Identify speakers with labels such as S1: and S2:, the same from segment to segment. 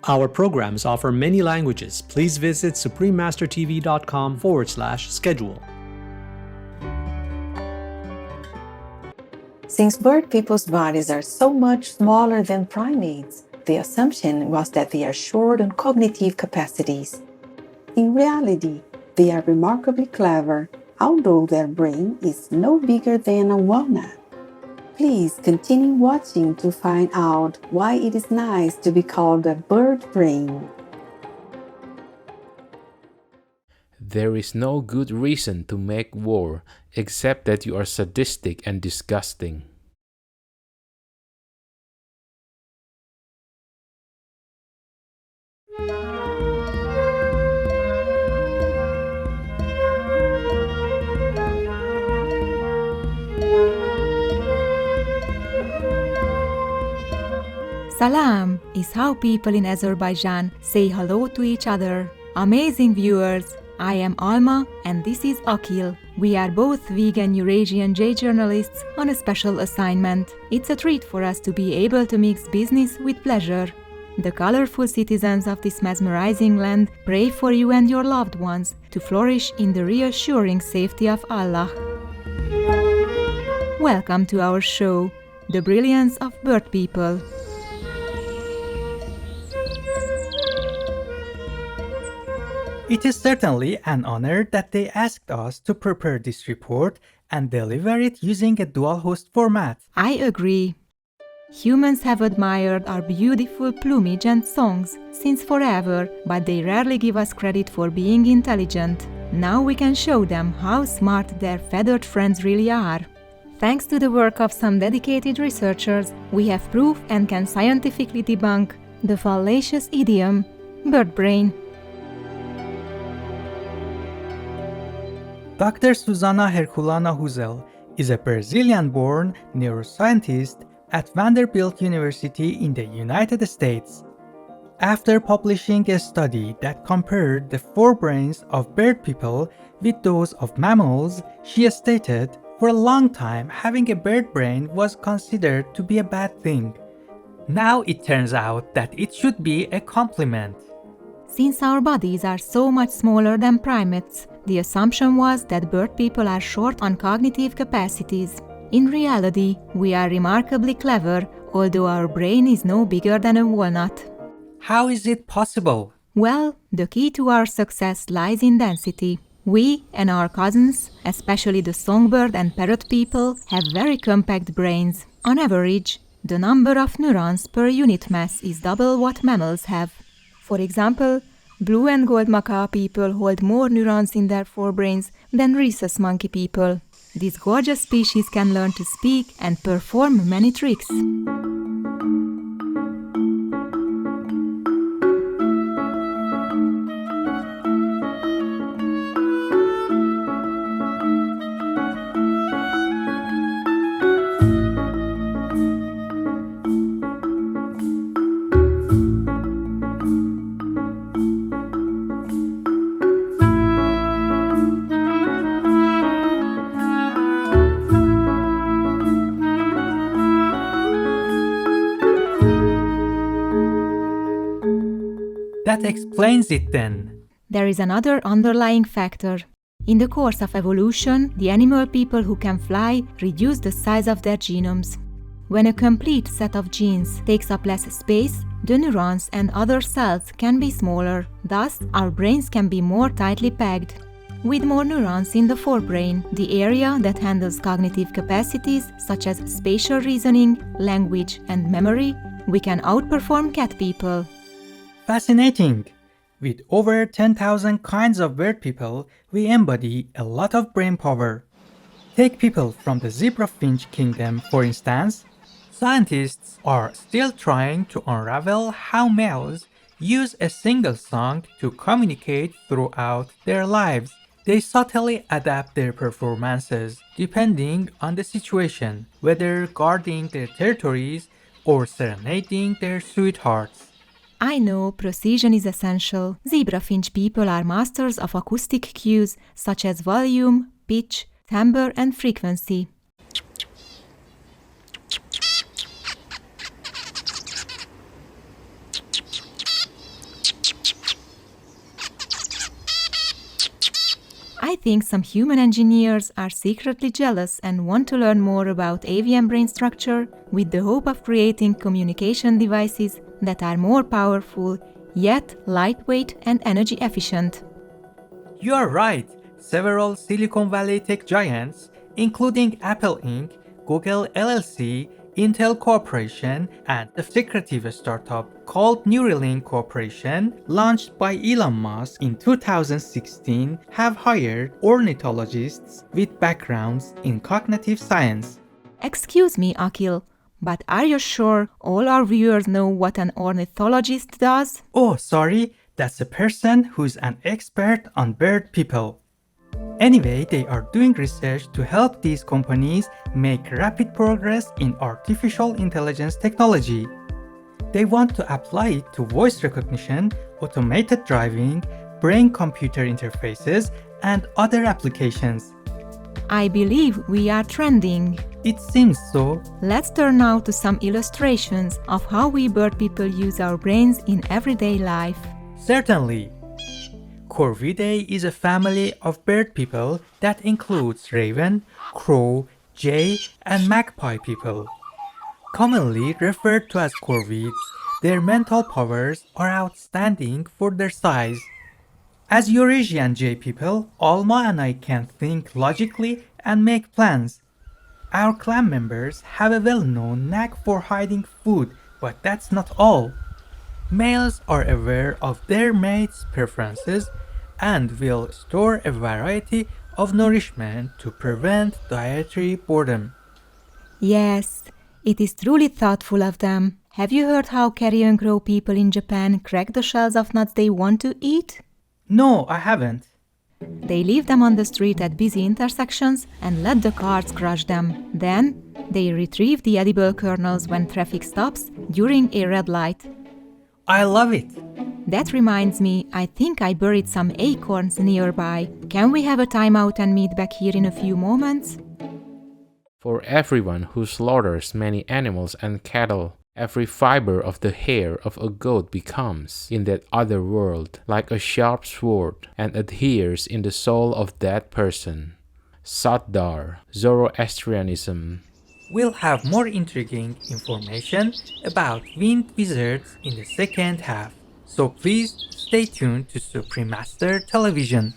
S1: Our programs offer many languages. Please visit suprememastertv.com/schedule.
S2: Since bird people's bodies are so much smaller than primates, the assumption was that they are short on cognitive capacities. In reality, they are remarkably clever, although their brain is no bigger than a walnut. Please continue watching to find out why it is nice to be called a bird brain.
S3: There is no good reason to make war, except that you are sadistic and disgusting.
S4: Salam is how people in Azerbaijan say hello to each other. Amazing viewers! I am Alma and this is Akil. We are both vegan Eurasian J journalists on a special assignment. It's a treat for us to be able to mix business with pleasure. The colorful citizens of this mesmerizing land pray for you and your loved ones to flourish in the reassuring safety of Allah. Welcome to our show, The Brilliance of Bird People.
S5: It is certainly an honor that they asked us to prepare this report and deliver it using a dual-host format.
S4: I agree. Humans have admired our beautiful plumage and songs since forever, but they rarely give us credit for being intelligent. Now we can show them how smart their feathered friends really are. Thanks to the work of some dedicated researchers, we have proof and can scientifically debunk the fallacious idiom, bird brain.
S5: Dr. Susana Herculana Huzel is a Brazilian-born neuroscientist at Vanderbilt University in the United States. After publishing a study that compared the forebrains of bird people with those of mammals, she stated, "For a long time, having a bird brain was considered to be a bad thing. Now it turns out that it should be a compliment."
S4: Since our bodies are so much smaller than primates, the assumption was that bird people are short on cognitive capacities. In reality, we are remarkably clever, although our brain is no bigger than a walnut.
S5: How is it possible?
S4: Well, the key to our success lies in density. We and our cousins, especially the songbird and parrot people, have very compact brains. On average, the number of neurons per unit mass is double what mammals have. For example, blue and gold macaw people hold more neurons in their forebrains than rhesus monkey people. This gorgeous species can learn to speak and perform many tricks.
S5: That explains it then.
S4: There is another underlying factor. In the course of evolution, the animal people who can fly reduce the size of their genomes. When a complete set of genes takes up less space, the neurons and other cells can be smaller. Thus, our brains can be more tightly packed. With more neurons in the forebrain, the area that handles cognitive capacities such as spatial reasoning, language, and memory, we can outperform cat people.
S5: Fascinating! With over 10,000 kinds of bird people, we embody a lot of brain power. Take people from the zebra finch kingdom, for instance. Scientists are still trying to unravel how males use a single song to communicate throughout their lives. They subtly adapt their performances depending on the situation, whether guarding their territories or serenading their sweethearts.
S4: I know precision is essential. Zebra finch people are masters of acoustic cues such as volume, pitch, timbre, and frequency. I think some human engineers are secretly jealous and want to learn more about avian brain structure with the hope of creating communication devices that are more powerful, yet lightweight and energy efficient.
S5: You are right. Several Silicon Valley tech giants, including Apple Inc., Google LLC, Intel Corporation, and the secretive startup called Neuralink Corporation, launched by Elon Musk in 2016, have hired ornithologists with backgrounds in cognitive science.
S4: Excuse me, Akil, but are you sure all our viewers know what an ornithologist does?
S5: Oh, sorry, that's a person who's an expert on bird people. Anyway, they are doing research to help these companies make rapid progress in artificial intelligence technology. They want to apply it to voice recognition, automated driving, brain-computer interfaces, and other applications.
S4: I believe we are trending.
S5: It seems so.
S4: Let's turn now to some illustrations of how we bird people use our brains in everyday life.
S5: Certainly. Corvidae is a family of bird people that includes raven, crow, jay, and magpie people. Commonly referred to as corvids, their mental powers are outstanding for their size. As Eurasian jay people, Alma and I can think logically and make plans. Our clan members have a well-known knack for hiding food, but that's not all. Males are aware of their mates' preferences and will store a variety of nourishment to prevent dietary boredom.
S4: Yes, it is truly thoughtful of them. Have you heard how carrion crow people in Japan crack the shells of nuts they want to eat?
S5: No, I haven't.
S4: They leave them on the street at busy intersections and let the cars crush them. Then, they retrieve the edible kernels when traffic stops during a red light.
S5: I love it.
S4: That reminds me, I think I buried some acorns nearby. Can we have a timeout and meet back here in a few moments?
S3: For everyone who slaughters many animals and cattle, every fiber of the hair of a goat becomes, in that other world, like a sharp sword, and adheres in the soul of that person. Saddar, Zoroastrianism.
S5: We'll have more intriguing information about winged wizards in the second half, so please stay tuned to Supreme Master Television.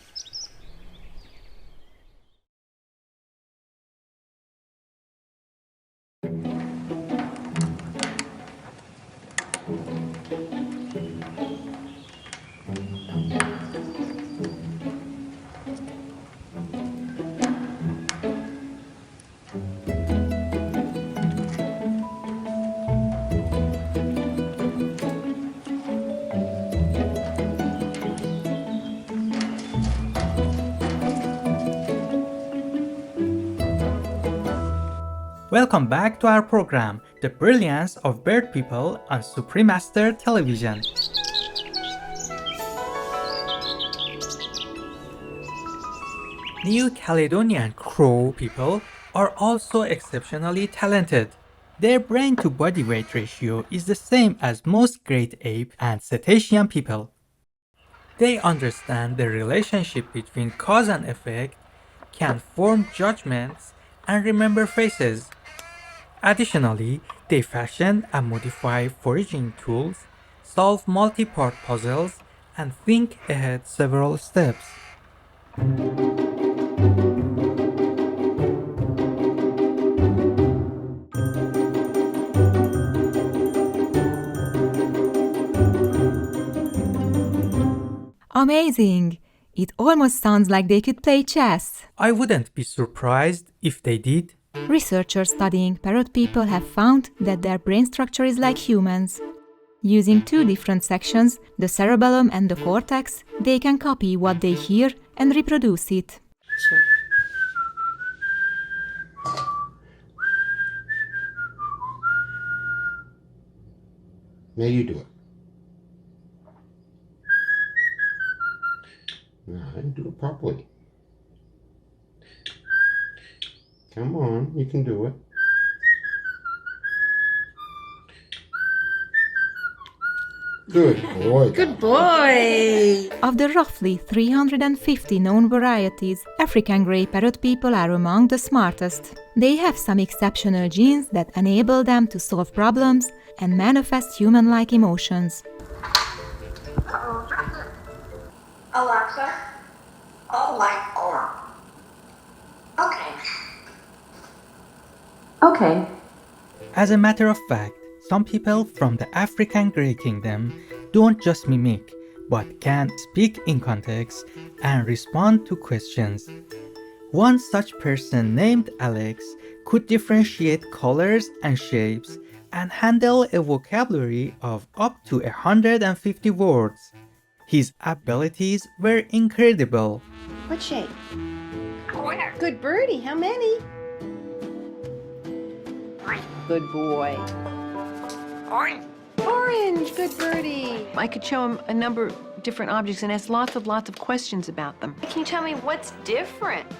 S5: Welcome back to our program, The Brilliance of Bird People on Supreme Master Television. New Caledonian crow people are also exceptionally talented. Their brain-to-body weight ratio is the same as most great ape and cetacean people. They understand the relationship between cause and effect, can form judgments, and remember faces. Additionally, they fashion and modify foraging tools, solve multi-part puzzles, and think ahead several steps.
S4: Amazing! It almost sounds like they could play chess.
S5: I wouldn't be surprised if they did.
S4: Researchers studying parrot people have found that their brain structure is like humans. Using two different sections, the cerebellum and the cortex, they can copy what they hear and reproduce it.
S6: Now you do it. No, I didn't do it properly. Come on, you can do it. Good boy.
S7: Good boy!
S4: Of the roughly 350 known varieties, African grey parrot people are among the smartest. They have some exceptional genes that enable them to solve problems and manifest human-like emotions.
S8: Alexa, all light on. Okay. Okay.
S5: As a matter of fact, some people from the African Grey Kingdom don't just mimic, but can speak in context and respond to questions. One such person named Alex could differentiate colors and shapes and handle a vocabulary of up to 150 words. His abilities were incredible.
S7: What shape?
S8: Where?
S7: Good birdie, how many? Good boy.
S8: Orange.
S7: Orange, good birdie. I could show him a number of different objects and ask lots of questions about them. Can you tell me what's different?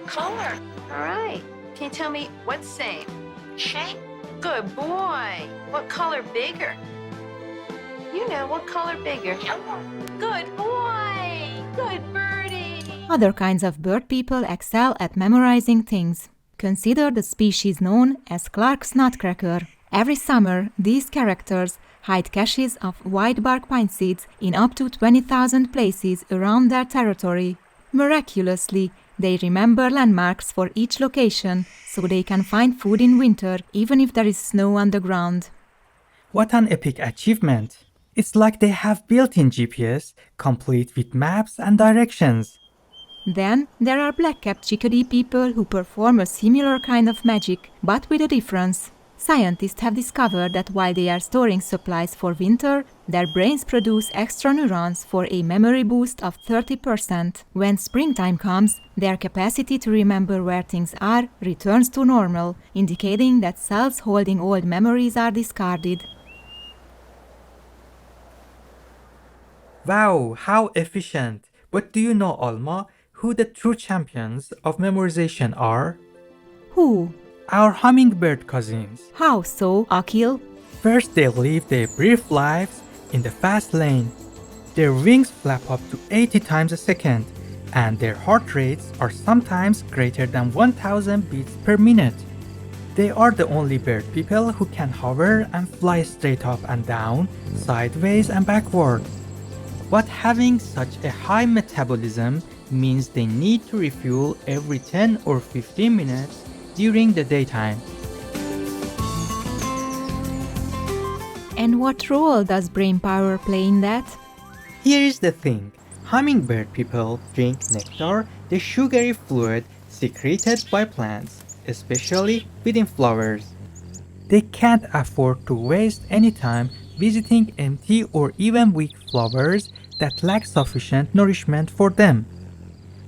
S8: Color.
S7: All right. Can you tell me what's same?
S8: Shape.
S7: Good boy. What color bigger? You know, what color bigger?
S8: Yellow.
S7: Good boy. Good birdie.
S4: Other kinds of bird people excel at memorizing things. Consider the species known as Clark's nutcracker. Every summer, these characters hide caches of white bark pine seeds in up to 20,000 places around their territory. Miraculously, they remember landmarks for each location, so they can find food in winter even if there is snow on the ground.
S5: What an epic achievement! It's like they have built-in GPS, complete with maps and directions.
S4: Then there are black-capped chickadee people who perform a similar kind of magic, but with a difference. Scientists have discovered that while they are storing supplies for winter, their brains produce extra neurons for a memory boost of 30%. When springtime comes, their capacity to remember where things are returns to normal, indicating that cells holding old memories are discarded.
S5: Wow, how efficient! But do you know, Alma, who the true champions of memorization are?
S4: Who?
S5: Our hummingbird cousins.
S4: How so, Akil?
S5: First, they live their brief lives in the fast lane. Their wings flap up to 80 times a second, and their heart rates are sometimes greater than 1000 beats per minute. They are the only bird people who can hover and fly straight up and down, sideways and backward. But having such a high metabolism means they need to refuel every 10 or 15 minutes during the daytime.
S4: And what role does brain power play in that?
S5: Here is the thing. Hummingbird people drink nectar, the sugary fluid secreted by plants, especially within flowers. They can't afford to waste any time visiting empty or even weak flowers that lack sufficient nourishment for them.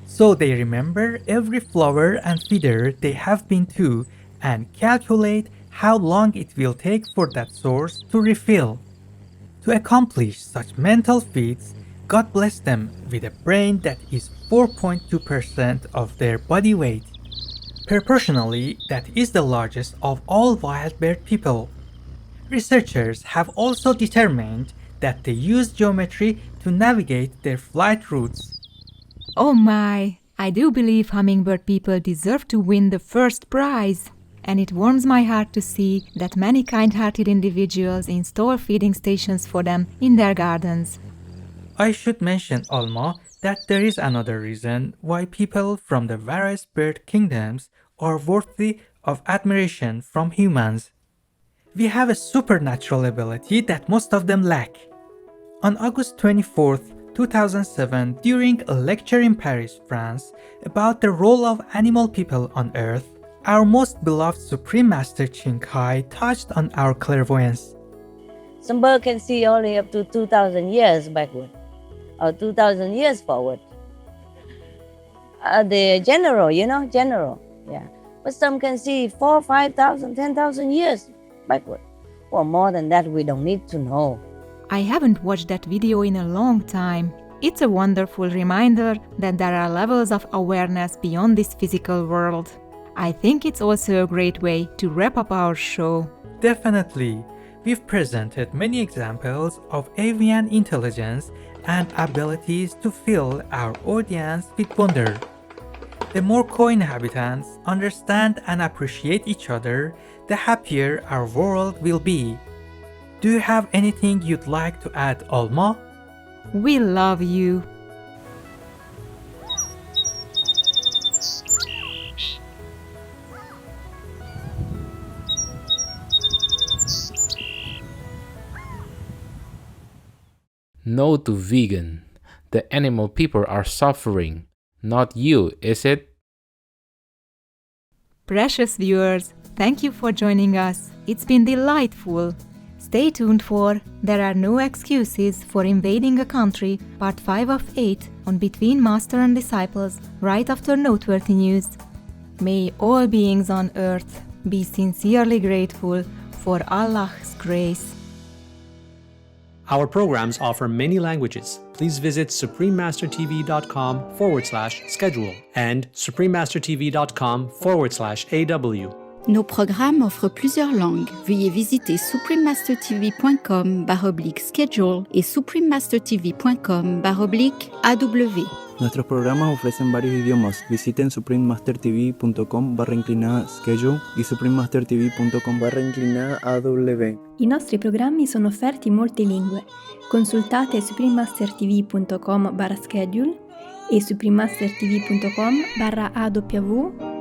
S5: So they remember every flower and feeder they have been to and calculate how long it will take for that source to refill. To accomplish such mental feats, God bless them with a brain that is 4.2% of their body weight. Proportionally, that is the largest of all wild bird people. Researchers have also determined that they use geometry to navigate their flight routes.
S4: Oh my! I do believe hummingbird people deserve to win the first prize. And it warms my heart to see that many kind-hearted individuals install feeding stations for them in their gardens.
S5: I should mention, Alma, that there is another reason why people from the various bird kingdoms are worthy of admiration from humans. We have a supernatural ability that most of them lack. On August 24th, 2007, during a lecture in Paris, France, about the role of animal people on Earth, our most beloved Supreme Master Ching Hai touched on our clairvoyance.
S9: Some bird can see only up to 2,000 years backward or 2,000 years forward. The general, yeah. But some can see 4,000, 5,000, 10,000 years backward. Well, more than that, we don't need to know.
S4: I haven't watched that video in a long time. It's a wonderful reminder that there are levels of awareness beyond this physical world. I think it's also a great way to wrap up our show.
S5: Definitely. we've presented many examples of avian intelligence and abilities to fill our audience with wonder. The more co-inhabitants understand and appreciate each other, the happier our world will be. Do you have anything you'd like to add, Alma?
S4: We love you.
S3: No to vegan. The animal people are suffering. Not you, is it?
S4: Precious viewers, thank you for joining us. It's been delightful. Stay tuned for There Are No Excuses for Invading a Country, Part 5 of 8 on Between Master and Disciples, right after noteworthy news. May all beings on earth be sincerely grateful for Allah's grace.
S1: Our programs offer many languages. Please visit suprememastertv.com/schedule and suprememastertv.com/AW.
S10: Nos programmes offrent plusieurs langues. Veuillez visiter suprememastertv.com/schedule et suprememastertv.com/AW.
S11: Nuestros programas ofrecen varios idiomas. Visiten suprememastertv.com/schedule y suprememastertv.com/AW.
S12: I nostri programmi sono offerti in molte lingue. Consultate suprememastertv.com/schedule e suprememastertv.com/AW